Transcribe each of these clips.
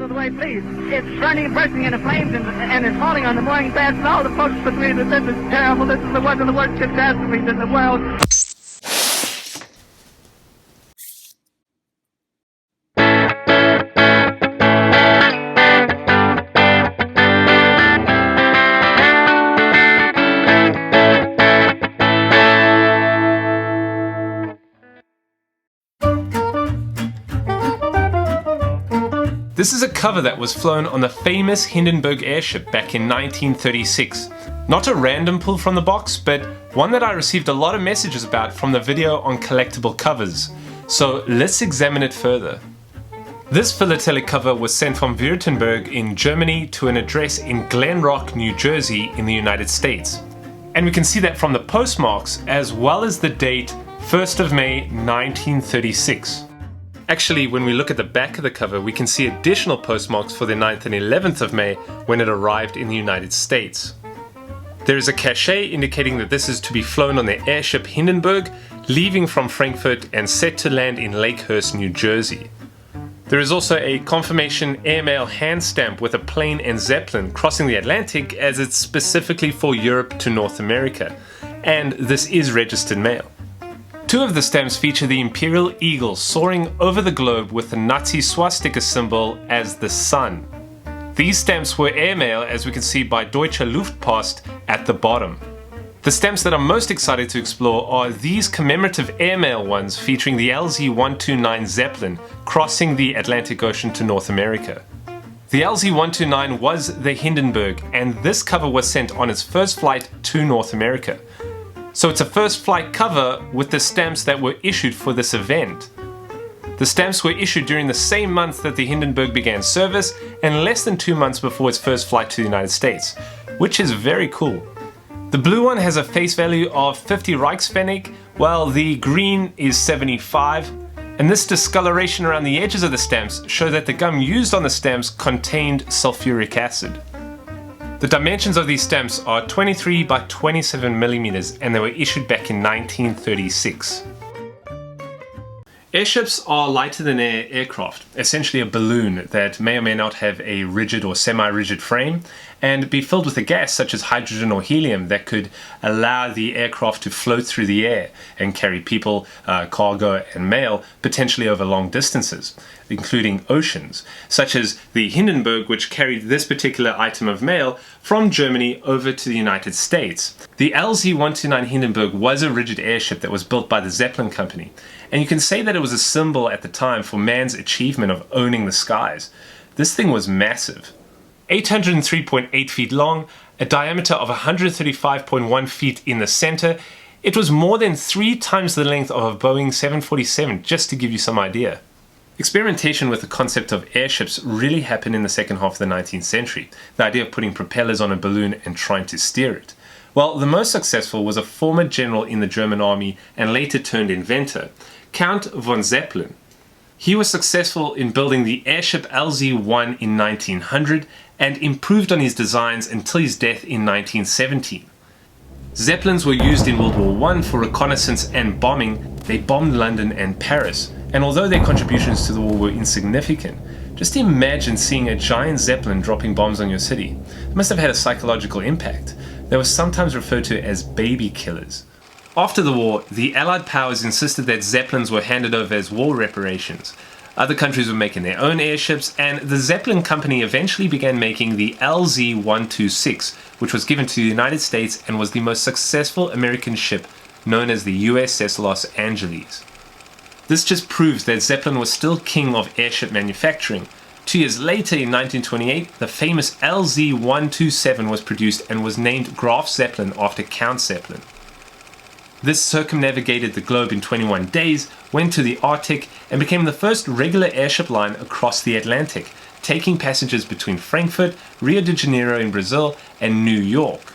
of the way, please. It's burning and bursting into flames and it's falling on the mooring mast and all the folks between us. This is terrible. This is one of the worst catastrophes in the world. This is a cover that was flown on the famous Hindenburg airship back in 1936. Not a random pull from the box, but one that I received a lot of messages about from the video on collectible covers. So let's examine it further. This philatelic cover was sent from Württemberg in Germany to an address in Glen Rock, New Jersey in the United States. And we can see that from the postmarks as well as the date 1st of May 1936. Actually, when we look at the back of the cover, we can see additional postmarks for the 9th and 11th of May when it arrived in the United States. There is a cachet indicating that this is to be flown on the airship Hindenburg, leaving from Frankfurt and set to land in Lakehurst, New Jersey. There is also a confirmation airmail hand stamp with a plane and Zeppelin crossing the Atlantic, as it's specifically for Europe to North America, and this is registered mail. Two of the stamps feature the Imperial Eagle soaring over the globe with the Nazi swastika symbol as the sun. These stamps were airmail, as we can see by Deutsche Luftpost at the bottom. The stamps that I'm most excited to explore are these commemorative airmail ones featuring the LZ-129 Zeppelin crossing the Atlantic Ocean to North America. The LZ-129 was the Hindenburg, and this cover was sent on its first flight to North America. So it's a first flight cover with the stamps that were issued for this event. The stamps were issued during the same month that the Hindenburg began service and less than 2 months before its first flight to the United States, which is very cool. The blue one has a face value of 50 Reichspfennig, while the green is 75, and this discoloration around the edges of the stamps show that the gum used on the stamps contained sulfuric acid. The dimensions of these stamps are 23 by 27 millimeters, and they were issued back in 1936. Airships are lighter than air aircraft, essentially a balloon that may or may not have a rigid or semi-rigid frame and be filled with a gas such as hydrogen or helium that could allow the aircraft to float through the air and carry people, cargo and mail potentially over long distances, including oceans, such as the Hindenburg, which carried this particular item of mail from Germany over to the United States. The LZ-129 Hindenburg was a rigid airship that was built by the Zeppelin company, and you can say that it was a symbol at the time for man's achievement of owning the skies. This thing was massive. 803.8 feet long, a diameter of 135.1 feet in the center. It was more than 3 times the length of a Boeing 747, just to give you some idea. Experimentation with the concept of airships really happened in the second half of the 19th century, the idea of putting propellers on a balloon and trying to steer it. Well, the most successful was a former general in the German army and later turned inventor, Count von Zeppelin. He was successful in building the airship LZ-1 in 1900 and improved on his designs until his death in 1917. Zeppelins were used in World War I for reconnaissance and bombing. They bombed London and Paris, and although their contributions to the war were insignificant, just imagine seeing a giant Zeppelin dropping bombs on your city. It must have had a psychological impact. They were sometimes referred to as baby killers. After the war, the Allied powers insisted that Zeppelins were handed over as war reparations. Other countries were making their own airships, and the Zeppelin company eventually began making the LZ-126, which was given to the United States and was the most successful American ship, known as the USS Los Angeles. This just proves that Zeppelin was still king of airship manufacturing. 2 years later, in 1928, the famous LZ-127 was produced and was named Graf Zeppelin after Count Zeppelin. This circumnavigated the globe in 21 days, went to the Arctic, and became the first regular airship line across the Atlantic, taking passengers between Frankfurt, Rio de Janeiro in Brazil, and New York.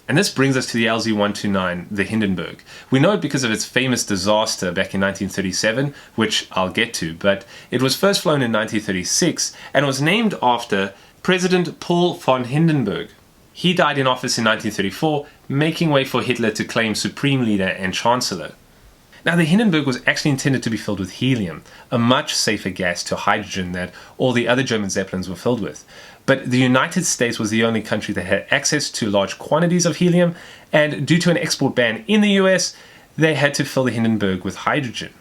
And this brings us to the LZ-129, the Hindenburg. We know it because of its famous disaster back in 1937, which I'll get to, but it was first flown in 1936 and was named after President Paul von Hindenburg. He died in office in 1934, making way for Hitler to claim supreme leader and chancellor. Now, the Hindenburg was actually intended to be filled with helium, a much safer gas to hydrogen that all the other German Zeppelins were filled with. But the United States was the only country that had access to large quantities of helium, and due to an export ban in the US, they had to fill the Hindenburg with hydrogen.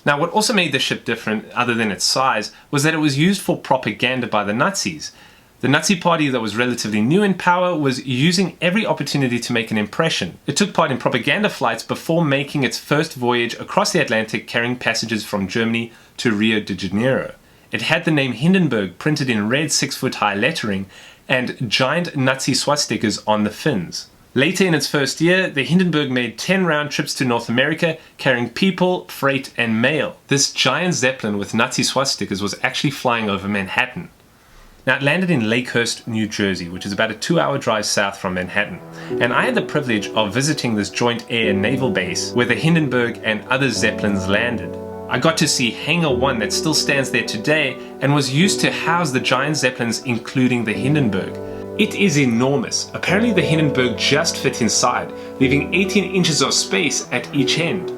Now, what also made the ship different, other than its size, was that it was used for propaganda by the Nazis. The Nazi party that was relatively new in power was using every opportunity to make an impression. It took part in propaganda flights before making its first voyage across the Atlantic carrying passengers from Germany to Rio de Janeiro. It had the name Hindenburg printed in red 6-foot-high lettering and giant Nazi swastikas on the fins. Later in its first year, the Hindenburg made 10 round trips to North America carrying people, freight and mail. This giant Zeppelin with Nazi swastikas was actually flying over Manhattan. Now, it landed in Lakehurst, New Jersey, which is about a 2-hour drive south from Manhattan. And I had the privilege of visiting this joint air and naval base where the Hindenburg and other Zeppelins landed. I got to see Hangar 1 that still stands there today and was used to house the giant Zeppelins, including the Hindenburg. It is enormous. Apparently the Hindenburg just fit inside, leaving 18 inches of space at each end.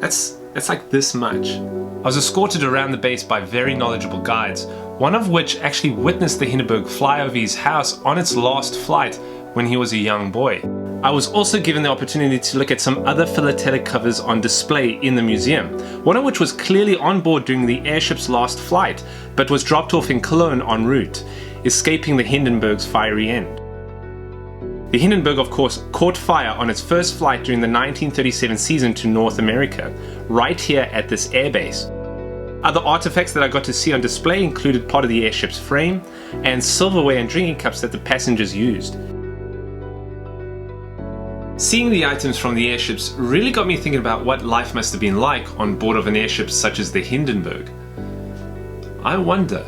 That's like this much. I was escorted around the base by very knowledgeable guides, one of which actually witnessed the Hindenburg fly over his house on its last flight when he was a young boy. I was also given the opportunity to look at some other philatelic covers on display in the museum, one of which was clearly on board during the airship's last flight, but was dropped off in Cologne en route, escaping the Hindenburg's fiery end. The Hindenburg, of course, caught fire on its first flight during the 1937 season to North America, right here at this airbase. Other artifacts that I got to see on display included part of the airship's frame and silverware and drinking cups that the passengers used. Seeing the items from the airships really got me thinking about what life must have been like on board of an airship such as the Hindenburg. I wonder.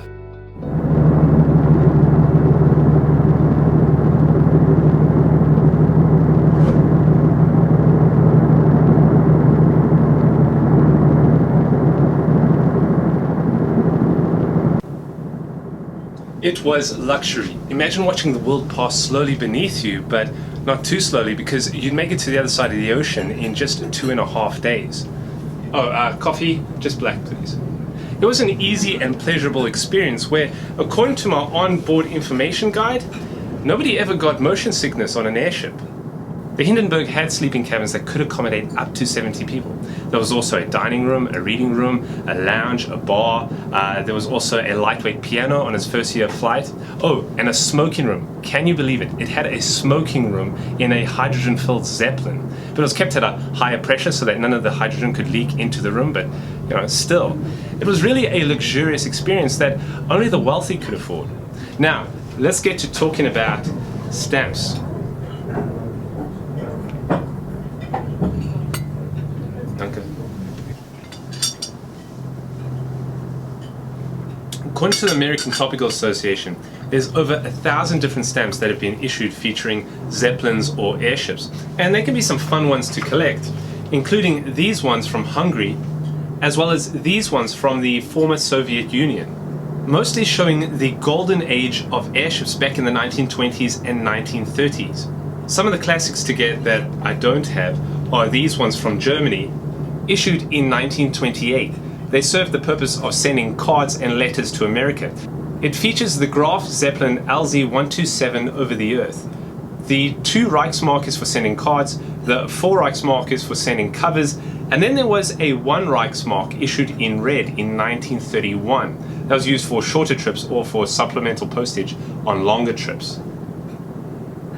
It was luxury. Imagine watching the world pass slowly beneath you, but not too slowly because you'd make it to the other side of the ocean in just 2.5 days. Oh, coffee, just black please. It was an easy and pleasurable experience where, according to my onboard information guide, nobody ever got motion sickness on an airship. The Hindenburg had sleeping cabins that could accommodate up to 70 people. There was also a dining room, a reading room, a lounge, a bar. There was also a lightweight piano on its first year of flight. Oh, and a smoking room. Can you believe it? It had a smoking room in a hydrogen-filled Zeppelin. But it was kept at a higher pressure so that none of the hydrogen could leak into the room, but still. It was really a luxurious experience that only the wealthy could afford. Now, let's get to talking about stamps. According to the American Topical Association, there's over 1,000 different stamps that have been issued featuring Zeppelins or airships, and there can be some fun ones to collect, including these ones from Hungary, as well as these ones from the former Soviet Union, mostly showing the golden age of airships back in the 1920s and 1930s. Some of the classics to get that I don't have are these ones from Germany, issued in 1928. They serve the purpose of sending cards and letters to America. It features the Graf Zeppelin LZ-127 over the Earth. The 2 Reichsmark is for sending cards, the 4 Reichsmark is for sending covers, and then there was a 1 Reichsmark issued in red in 1931. That was used for shorter trips or for supplemental postage on longer trips.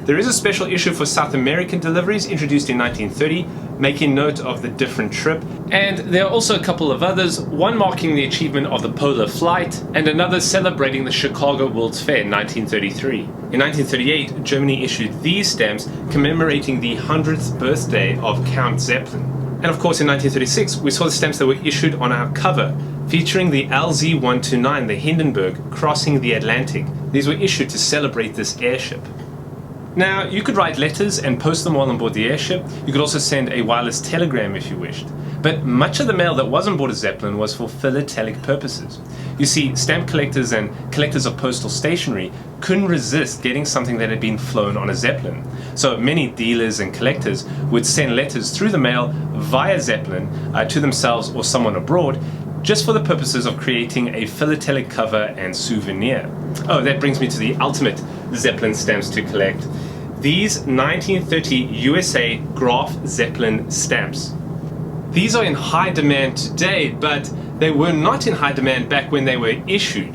There is a special issue for South American deliveries introduced in 1930, making note of the different trip. And there are also a couple of others, one marking the achievement of the polar flight, and another celebrating the Chicago World's Fair in 1933. In 1938, Germany issued these stamps commemorating the 100th birthday of Count Zeppelin. And of course in 1936, we saw the stamps that were issued on our cover, featuring the LZ-129, the Hindenburg, crossing the Atlantic. These were issued to celebrate this airship. Now, you could write letters and post them while on board the airship. You could also send a wireless telegram if you wished. But much of the mail that was on board a Zeppelin was for philatelic purposes. You see, stamp collectors and collectors of postal stationery couldn't resist getting something that had been flown on a Zeppelin. So many dealers and collectors would send letters through the mail via Zeppelin to themselves or someone abroad, just for the purposes of creating a philatelic cover and souvenir. Oh, that brings me to the ultimate Zeppelin stamps to collect. These 1930 USA Graf Zeppelin stamps. These are in high demand today, but they were not in high demand back when they were issued.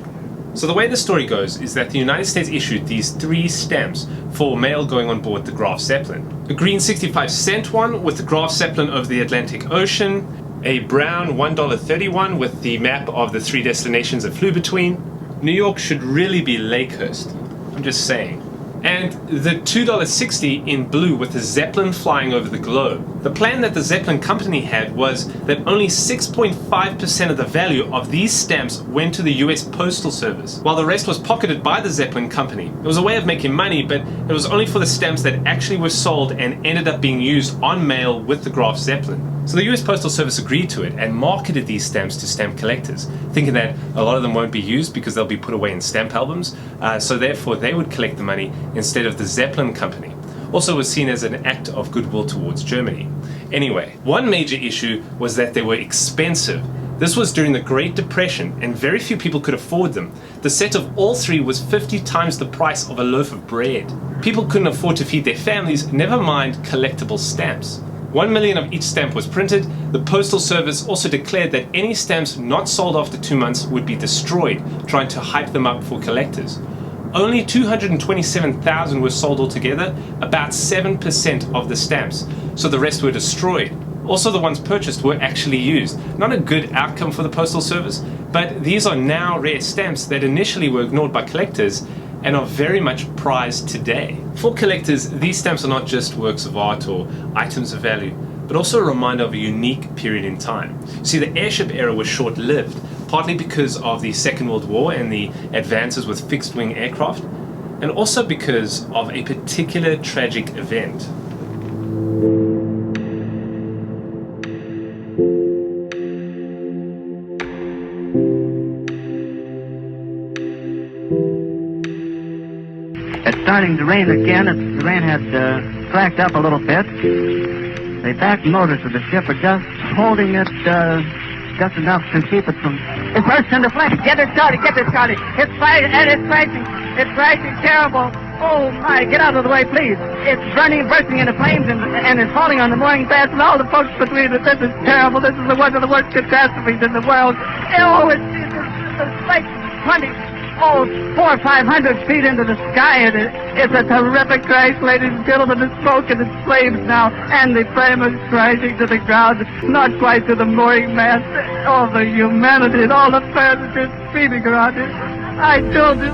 So the way the story goes is that the United States issued these 3 stamps for mail going on board the Graf Zeppelin. A green 65-cent one with the Graf Zeppelin over the Atlantic Ocean, a brown $1.31 with the map of the 3 destinations it flew between. New York should really be Lakehurst, I'm just saying. And the $2.60 in blue with the Zeppelin flying over the globe. The plan that the Zeppelin company had was that only 6.5% of the value of these stamps went to the US Postal Service, while the rest was pocketed by the Zeppelin company. It was a way of making money, but it was only for the stamps that actually were sold and ended up being used on mail with the Graf Zeppelin. So the US Postal Service agreed to it and marketed these stamps to stamp collectors, thinking that a lot of them won't be used because they'll be put away in stamp albums, so therefore they would collect the money instead of the Zeppelin company. Also was seen as an act of goodwill towards Germany. Anyway, one major issue was that they were expensive. This was during the Great Depression and very few people could afford them. The set of all 3 was 50 times the price of a loaf of bread. People couldn't afford to feed their families, never mind collectible stamps. 1 million of each stamp was printed. The Postal Service also declared that any stamps not sold after 2 months would be destroyed, trying to hype them up for collectors. Only 227,000 were sold altogether, about 7% of the stamps, so the rest were destroyed. Also, the ones purchased were actually used. Not a good outcome for the Postal Service, but these are now rare stamps that initially were ignored by collectors and are very much prized today. For collectors, these stamps are not just works of art or items of value, but also a reminder of a unique period in time. See, the airship era was short-lived, partly because of the Second World War and the advances with fixed-wing aircraft, and also because of a particular tragic event. It's starting to rain again. The rain had slacked up a little bit. The back motors of the ship are just holding it just enough to keep it from... It bursts into flames. Get it started, get it started. It's fighting and it's crashing. It's crashing terrible. Oh my, get out of the way, please. It's burning, bursting into flames and it's falling on the mooring mast and all the folks between it. This is terrible. This is one of the worst catastrophes in the world. Oh, it's like 400 or 500 feet into the sky, and it's a terrific crash, ladies and gentlemen. The smoke and the flames now, and the flame is crashing to the ground, not quite to the mooring mast. All the humanity and all the passengers screaming around it. I told you,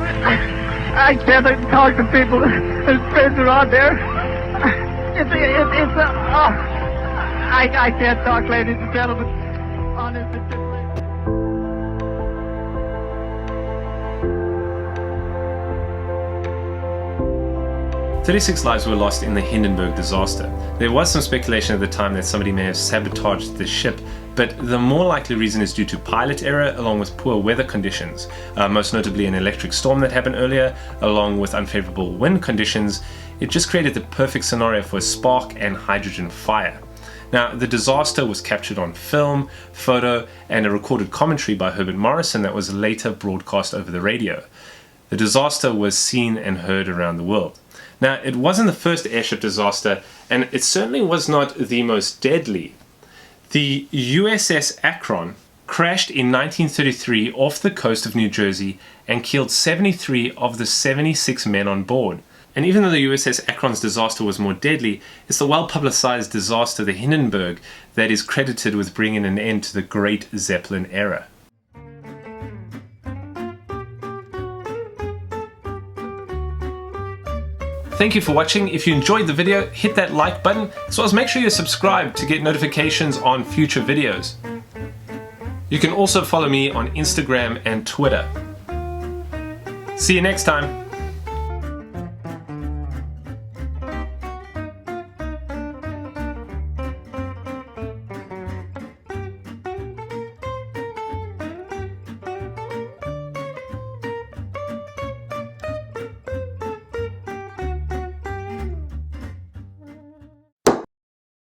I can't talk to people. There's friends around there. I can't talk, ladies and gentlemen. Honestly. 36 lives were lost in the Hindenburg disaster. There was some speculation at the time that somebody may have sabotaged the ship, but the more likely reason is due to pilot error along with poor weather conditions, most notably an electric storm that happened earlier, along with unfavorable wind conditions. It just created the perfect scenario for a spark and hydrogen fire. Now, the disaster was captured on film, photo, and a recorded commentary by Herbert Morrison that was later broadcast over the radio. The disaster was seen and heard around the world. Now, it wasn't the first airship disaster, and it certainly was not the most deadly. The USS Akron crashed in 1933 off the coast of New Jersey and killed 73 of the 76 men on board. And even though the USS Akron's disaster was more deadly, it's the well-publicized disaster, the Hindenburg, that is credited with bringing an end to the Great Zeppelin era. Thank you for watching. If you enjoyed the video, hit that like button, as well as make sure you're subscribed to get notifications on future videos. You can also follow me on Instagram and Twitter. See you next time.